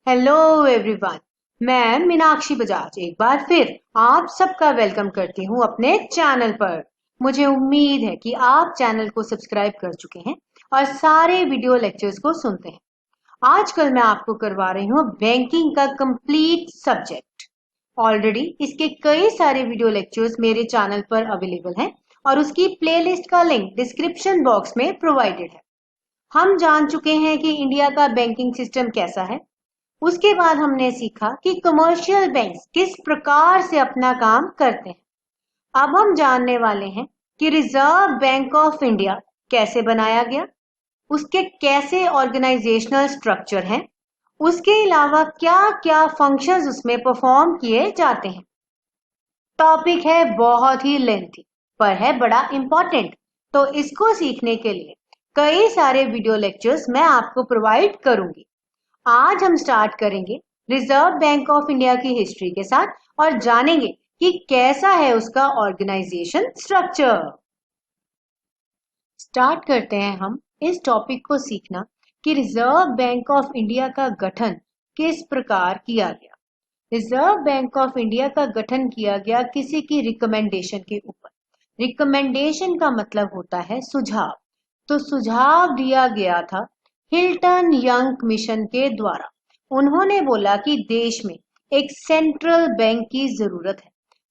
Hello everyone. मैं मीनाक्षी बजाज एक बार फिर आप सबका वेलकम करती हूँ अपने चैनल पर। मुझे उम्मीद है कि आप चैनल को सब्सक्राइब कर चुके हैं और सारे वीडियो लेक्चर्स को सुनते हैं। आजकल मैं आपको करवा रही हूँ बैंकिंग का कंप्लीट सब्जेक्ट। ऑलरेडी इसके कई सारे वीडियो लेक्चर्स मेरे चैनल पर अवेलेबल हैं और उसकी प्लेलिस्ट का लिंक डिस्क्रिप्शन बॉक्स में प्रोवाइडेड है। हम जान चुके हैं कि इंडिया का बैंकिंग सिस्टम कैसा है। उसके बाद हमने सीखा कि कमर्शियल बैंक्स किस प्रकार से अपना काम करते हैं। अब हम जानने वाले हैं कि रिजर्व बैंक ऑफ इंडिया कैसे बनाया गया, उसके कैसे ऑर्गेनाइजेशनल स्ट्रक्चर हैं, उसके अलावा क्या क्या फंक्शंस उसमें परफॉर्म किए जाते हैं। टॉपिक है बहुत ही लेंथी पर है बड़ा इंपॉर्टेंट, तो इसको सीखने के लिए कई सारे वीडियो लेक्चर्स मैं आपको प्रोवाइड करूंगी। आज हम स्टार्ट करेंगे रिजर्व बैंक ऑफ इंडिया की हिस्ट्री के साथ और जानेंगे कि कैसा है उसका ऑर्गेनाइजेशन स्ट्रक्चर। स्टार्ट करते हैं हम इस टॉपिक को सीखना कि रिजर्व बैंक ऑफ इंडिया का गठन किस प्रकार किया गया। रिजर्व बैंक ऑफ इंडिया का गठन किया गया किसी की रिकमेंडेशन के ऊपर। रिकमेंडेशन का मतलब होता है सुझाव। तो सुझाव दिया गया था हिल्टन यंग मिशन के द्वारा। उन्होंने बोला कि देश में एक सेंट्रल बैंक की जरूरत है।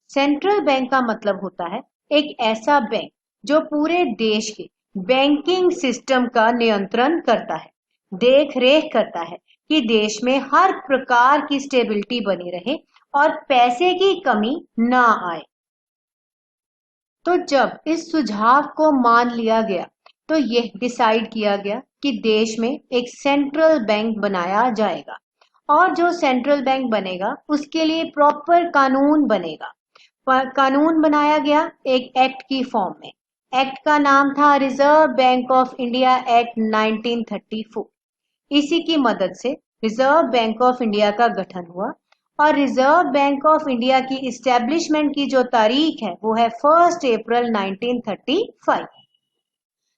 सेंट्रल बैंक का मतलब होता है एक ऐसा बैंक जो पूरे देश के बैंकिंग सिस्टम का नियंत्रण करता है, देख रेख करता है कि देश में हर प्रकार की स्टेबिलिटी बनी रहे और पैसे की कमी ना आए। तो जब इस सुझाव को मान लिया गया तो यह डिसाइड किया गया कि देश में एक सेंट्रल बैंक बनाया जाएगा और जो सेंट्रल बैंक बनेगा उसके लिए प्रॉपर कानून बनेगा। कानून बनाया गया एक एक्ट की फॉर्म में। एक्ट का नाम था reserve bank of India act 1934। इसी की मदद से रिजर्व बैंक ऑफ इंडिया का गठन हुआ और रिजर्व बैंक ऑफ इंडिया की इस्टेब्लिशमेंट की जो तारीख है वो है 1 अप्रैल 1935।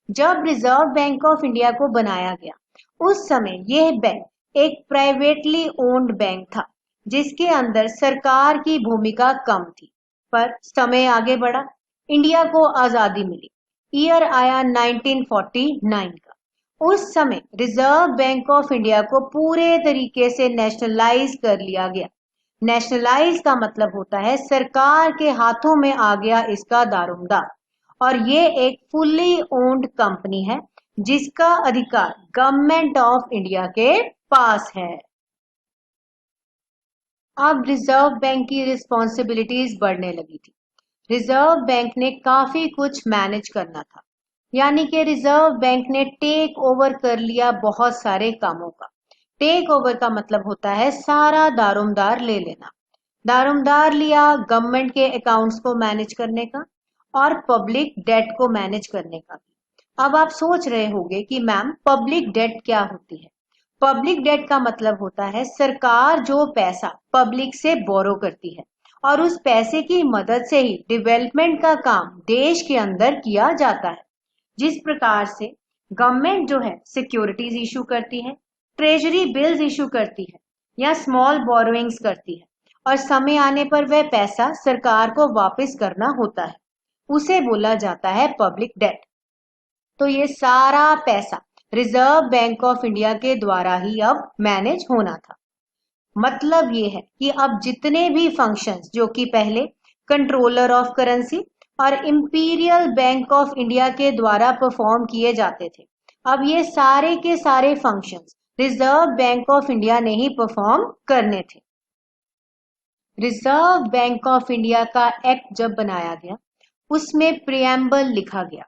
जब रिजर्व बैंक ऑफ इंडिया को बनाया गया उस समय यह बैंक एक प्राइवेटली ओन्ड बैंक था जिसके अंदर सरकार की भूमिका कम थी। पर समय आगे बढ़ा, इंडिया को आजादी मिली। ईयर आया 1949 का। उस समय रिजर्व बैंक ऑफ इंडिया को पूरे तरीके से नेशनलाइज कर लिया गया। नेशनलाइज का मतलब होता है सरकार के हाथों में आ गया इसका दारोमदार और ये एक फुल्ली ओन्ड कंपनी है जिसका अधिकार गवर्नमेंट ऑफ इंडिया के पास है। अब रिजर्व बैंक की रिस्पॉन्सिबिलिटीज बढ़ने लगी थी। रिजर्व बैंक ने काफी कुछ मैनेज करना था, यानी कि रिजर्व बैंक ने टेक ओवर कर लिया बहुत सारे कामों का। टेक ओवर का मतलब होता है सारा दारोमदार ले लेना। दारोमदार लिया गवर्नमेंट के अकाउंट्स को मैनेज करने का और पब्लिक डेट को मैनेज करने का भी। अब आप सोच रहे होंगे कि मैम पब्लिक डेट क्या होती है। पब्लिक डेट का मतलब होता है सरकार जो पैसा पब्लिक से बोरो करती है और उस पैसे की मदद से ही डेवलपमेंट का काम देश के अंदर किया जाता है। जिस प्रकार से गवर्नमेंट जो है सिक्योरिटीज इशू करती है, ट्रेजरी बिल्स इशू करती है या स्मॉल बोरोइंग्स करती है और समय आने पर वह पैसा सरकार को वापस करना होता है, उसे बोला जाता है पब्लिक डेट। तो ये सारा पैसा रिजर्व बैंक ऑफ इंडिया के द्वारा ही अब मैनेज होना था। मतलब ये है कि अब जितने भी फंक्शंस जो कि पहले कंट्रोलर ऑफ करेंसी और इंपीरियल बैंक ऑफ इंडिया के द्वारा परफॉर्म किए जाते थे, अब ये सारे के सारे functions reserve bank of India ने ही परफॉर्म करने थे। रिजर्व बैंक ऑफ इंडिया का एक्ट जब बनाया गया उसमें प्रियम्बल लिखा गया।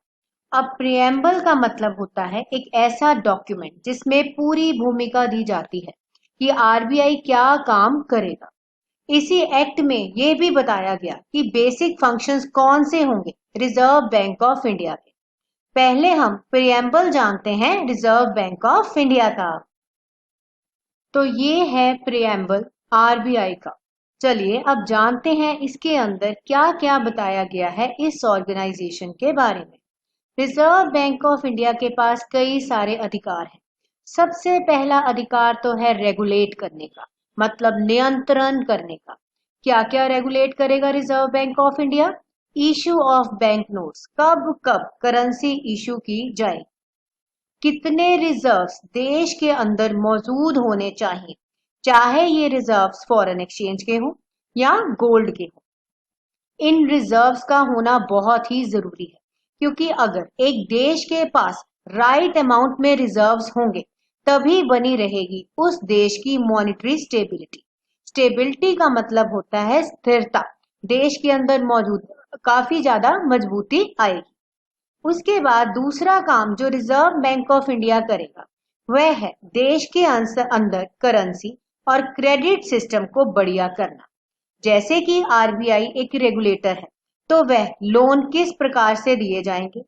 अब प्रियम्बल का मतलब होता है एक ऐसा डॉक्यूमेंट जिसमें पूरी भूमिका दी जाती है कि आरबीआई क्या काम करेगा। इसी एक्ट में यह भी बताया गया कि बेसिक फंक्शंस कौन से होंगे रिजर्व बैंक ऑफ इंडिया के। पहले हम प्रियम्बल जानते हैं रिजर्व बैंक ऑफ इंडिया का। तो ये है प्रियम्बल आरबीआई का। चलिए अब जानते हैं इसके अंदर क्या क्या बताया गया है इस ऑर्गेनाइजेशन के बारे में। रिजर्व बैंक ऑफ इंडिया के पास कई सारे अधिकार हैं। सबसे पहला अधिकार तो है रेगुलेट करने का, मतलब नियंत्रण करने का। क्या क्या रेगुलेट करेगा reserve bank of India? Issue of bank notes, कब कब करेंसी इशू की जाए, कितने रिजर्व्स देश के अंदर मौजूद होने चाहिए, चाहे ये रिजर्व्स फॉरेन एक्सचेंज के हों या गोल्ड के हों। इन रिजर्व्स का होना बहुत ही जरूरी है, क्योंकि अगर एक देश के पास राइट अमाउंट में रिजर्व्स होंगे तभी बनी रहेगी उस देश की मॉनेटरी स्टेबिलिटी। स्टेबिलिटी का मतलब होता है स्थिरता, देश के अंदर मौजूद काफी ज्यादा मजबूती आएगी। उसके बाद दूसरा काम जो रिजर्व बैंक ऑफ इंडिया करेगा वह है देश के अंदर करेंसी और क्रेडिट सिस्टम को बढ़िया करना। जैसे कि आरबीआई एक रेगुलेटर है, तो वह लोन किस प्रकार से दिए जाएंगे,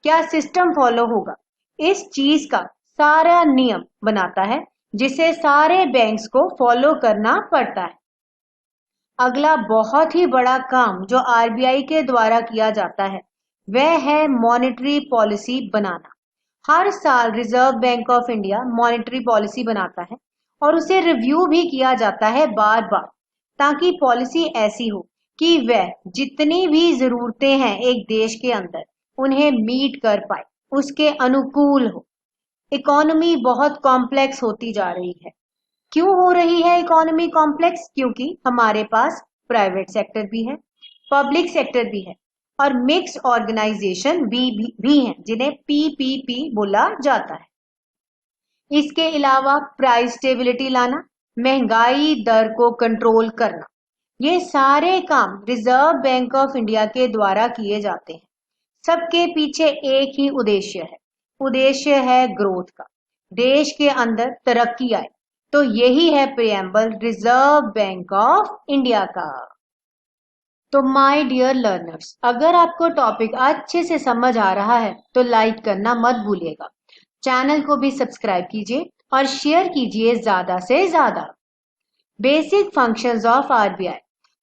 क्या सिस्टम फॉलो होगा, इस चीज का सारा नियम बनाता है, जिसे सारे बैंक्स को फॉलो करना पड़ता है। अगला बहुत ही बड़ा काम जो आरबीआई के द्वारा किया जाता है वह है मॉनेटरी पॉलिसी बनाना। हर साल reserve bank of India monetary policy बनाता है और उसे रिव्यू भी किया जाता है बार बार, ताकि पॉलिसी ऐसी हो कि वह जितनी भी जरूरतें हैं एक देश के अंदर उन्हें मीट कर पाए, उसके अनुकूल हो। इकोनॉमी बहुत कॉम्प्लेक्स होती जा रही है। क्यों हो रही है इकोनॉमी कॉम्प्लेक्स? क्योंकि हमारे पास प्राइवेट सेक्टर भी है, पब्लिक सेक्टर भी है और मिक्स ऑर्गेनाइजेशन भी हैं, जिन्हें पीपीपी बोला जाता है। इसके अलावा प्राइस स्टेबिलिटी लाना, महंगाई दर को कंट्रोल करना, ये सारे काम रिजर्व बैंक ऑफ इंडिया के द्वारा किए जाते हैं। सबके पीछे एक ही उद्देश्य है ग्रोथ का, देश के अंदर तरक्की आए। तो यही है preamble reserve bank of India का। तो माय डियर लर्नर्स, अगर आपको टॉपिक अच्छे से समझ आ रहा है तो लाइक करना मत भूलिएगा, चैनल को भी सब्सक्राइब कीजिए और शेयर कीजिए ज्यादा से ज्यादा। Basic functions of RBI,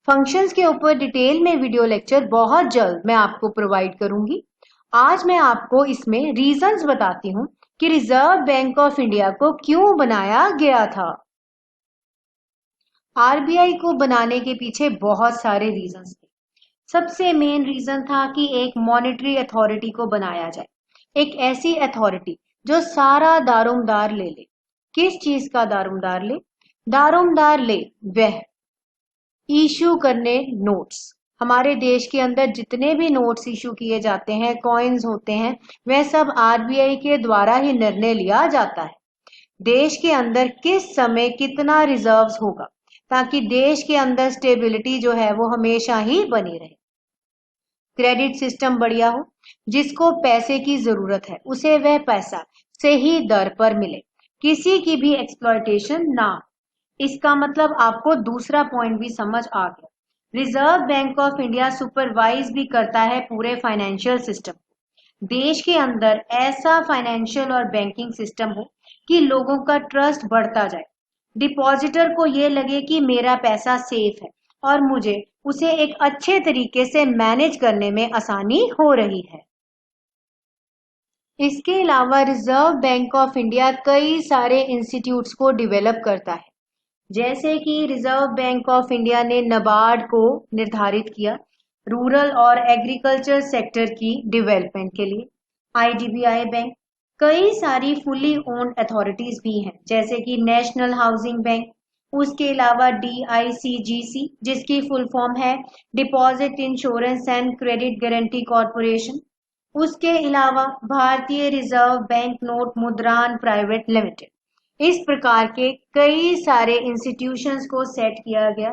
functions के ऊपर डिटेल में वीडियो लेक्चर बहुत जल्द मैं आपको प्रोवाइड करूंगी। आज मैं आपको इसमें रीजंस बताती हूँ कि रिजर्व बैंक ऑफ इंडिया को क्यों बनाया गया था। आरबीआई को बनाने के पीछे बहुत सारे रीजंस थे। सबसे मेन रीजन था कि एक मॉनेटरी अथॉरिटी को बनाया जाए, एक ऐसी अथॉरिटी जो सारा दारोमदार ले ले। किस चीज का दारोमदार ले? दारोमदार ले वह इशू करने नोट्स। हमारे देश के अंदर जितने भी नोट्स इशू किए जाते हैं, कॉइन्स होते हैं, वह सब आरबीआई के द्वारा ही निर्णय लिया जाता है। देश के अंदर किस समय कितना रिजर्व्स होगा, ताकि देश के अंदर स्टेबिलिटी जो है वो हमेशा ही बनी रहे। क्रेडिट सिस्टम बढ़िया हो, जिसको पैसे की जरूरत है उसे वह पैसा सही दर पर मिले, किसी की भी एक्सप्लॉयटेशन ना। इसका मतलब आपको दूसरा पॉइंट भी समझ आ गया। Reserve bank of India supervise भी करता है पूरे फाइनेंशियल सिस्टम। देश के अंदर ऐसा फाइनेंशियल और बैंकिंग सिस्टम हो कि लोगों का ट्रस्ट बढ़ता जाए, डिपॉजिटर को ये लगे कि मेरा पैसा सेफ है और मुझे उसे एक अच्छे तरीके से मैनेज करने में आसानी हो रही है। इसके अलावा रिजर्व बैंक ऑफ इंडिया कई सारे इंस्टीट्यूट्स को डेवलप करता है, जैसे कि रिजर्व बैंक ऑफ इंडिया ने नाबार्ड को निर्धारित किया रूरल और एग्रीकल्चर सेक्टर की डेवलपमेंट के लिए। आईडीबीआई बैंक, कई सारी फुली ओन्ड अथॉरिटीज भी हैं, जैसे कि नेशनल हाउसिंग बैंक, उसके अलावा डीआईसीजीसी जिसकी फुल फॉर्म है deposit insurance and credit guarantee corporation, उसके अलावा Bharatiya reserve bank note Mudran private limited. इस प्रकार के कई सारे इंस्टीट्यूशंस को सेट किया गया।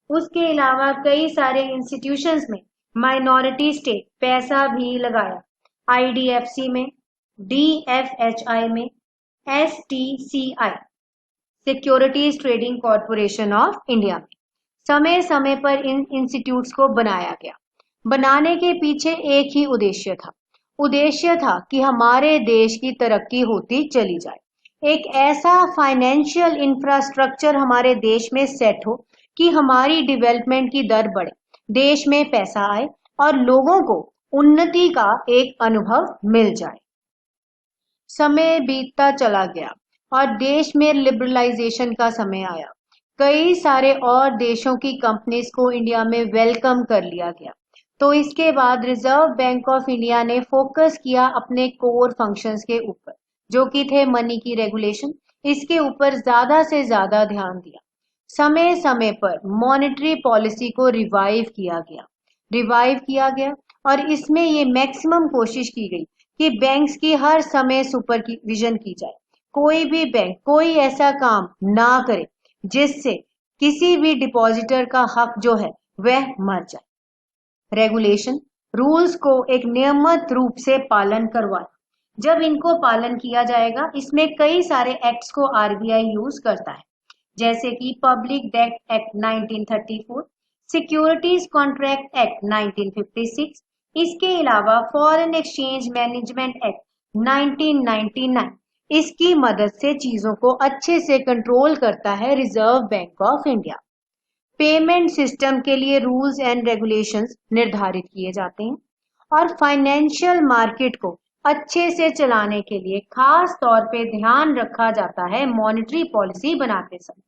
उसके अलावा कई सारे इंस्टीट्यूशंस में माइनॉरिटी स्टेक पैसा भी लगाया, आईडीएफसी में, डीएफएचआई में, STCI securities trading corporation of India में। समय समय पर इन इंस्टीट्यूट्स को बनाया गया। बनाने के पीछे एक ही उद्देश्य था कि हमारे देश की तरक्की होती चली जाए। एक ऐसा फाइनेंशियल इंफ्रास्ट्रक्चर हमारे देश में सेट हो कि हमारी डेवलपमेंट की दर बढ़े, देश में पैसा आए और लोगों को उन्नति का एक अनुभव मिल जाए। समय बीतता चला गया और देश में लिबरलाइजेशन का समय आया। कई सारे और देशों की कंपनीज को इंडिया में वेलकम कर लिया गया। तो इसके बाद रिजर्व बैंक ऑफ इंडिया ने फोकस किया अपने कोर फंक्शंस के ऊपर, जो कि थे मनी की रेगुलेशन। इसके ऊपर ज्यादा से ज्यादा ध्यान दिया। समय समय पर मॉनेटरी पॉलिसी को रिवाइव किया गया और इसमें ये मैक्सिमम कोशिश की गई कि बैंक्स की हर समय सुपरविजन की जाए। कोई भी बैंक कोई ऐसा काम ना करे जिससे किसी भी डिपॉजिटर का हक जो है वह मर जाए। रेगुलेशन रूल्स को एक नियमित रूप से पालन करवाए। जब इनको पालन किया जाएगा, इसमें कई सारे एक्ट्स को आरबीआई यूज करता है, जैसे कि public debt act 1934, securities contract act 1956, इसके अलावा फॉरेन एक्सचेंज मैनेजमेंट एक्ट 1999। इसकी मदद से चीजों को अच्छे से कंट्रोल करता है reserve bank of India. Payment system के लिए रूल्स एंड रेगुलेशंस निर्धारित किए जाते हैं और फाइनेंशियल मार्केट को अच्छे से चलाने के लिए खास तौर पे ध्यान रखा जाता है मॉनेटरी पॉलिसी बनाते समय।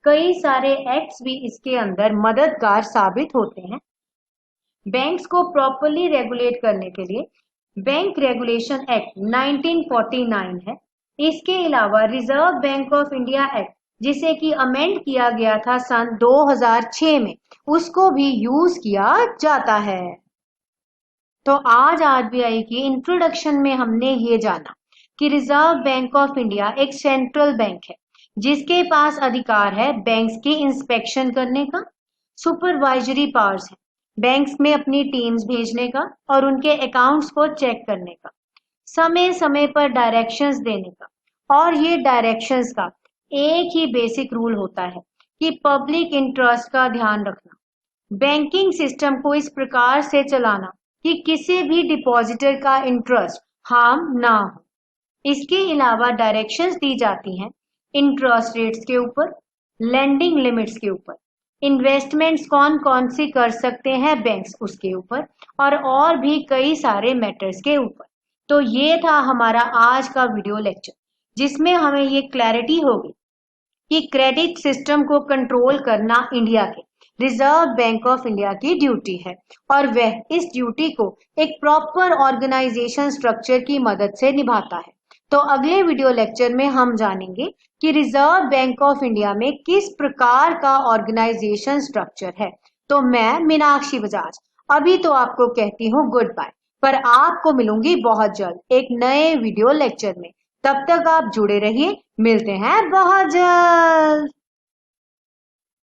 कई सारे एक्ट्स भी इसके अंदर मददगार साबित होते हैं। बैंक्स को प्रॉपर्ली रेगुलेट करने के लिए बैंक रेगुलेशन एक्ट 1949 है। इसके अलावा reserve bank of India act, जिसे कि अमेंड किया गया था सन 2006 में, उसको भी यूज किया जाता है। तो आज आरबीआई की इंट्रोडक्शन में हमने ये जाना कि रिजर्व बैंक ऑफ इंडिया एक सेंट्रल बैंक है, जिसके पास अधिकार है बैंक्स की इंस्पेक्शन करने का, सुपरवाइजरी पावर्स है बैंक्स में अपनी टीम्स भेजने का और उनके अकाउंट्स को चेक करने का, समय समय पर डायरेक्शंस देने का। और ये डायरेक्शंस का एक ही बेसिक रूल होता है कि पब्लिक इंटरेस्ट का ध्यान रखना, बैंकिंग सिस्टम को इस प्रकार से चलाना कि किसी भी डिपॉजिटर का इंटरेस्ट हार्म ना हो। इसके अलावा डायरेक्शंस दी जाती हैं इंटरेस्ट रेट्स के ऊपर, लेंडिंग लिमिट्स के ऊपर, इन्वेस्टमेंट्स कौन कौन सी कर सकते हैं बैंक्स उसके ऊपर, और भी कई सारे मैटर्स के ऊपर। तो ये था हमारा आज का वीडियो लेक्चर, जिसमें हमें ये क्लैरिटी हो गई कि क्रेडिट सिस्टम को कंट्रोल करना इंडिया के रिजर्व बैंक ऑफ इंडिया की ड्यूटी है और वह इस ड्यूटी को एक प्रॉपर ऑर्गेनाइजेशन स्ट्रक्चर की मदद से निभाता है। तो अगले वीडियो लेक्चर में हम जानेंगे कि रिजर्व बैंक ऑफ इंडिया में किस प्रकार का ऑर्गेनाइजेशन स्ट्रक्चर है। तो मैं मीनाक्षी बजाज अभी तो आपको कहती हूँ गुड बाय, पर आपको मिलूंगी बहुत जल्द एक नए वीडियो लेक्चर में। तब तक आप जुड़े रहिए, मिलते हैं बहुत जल्द।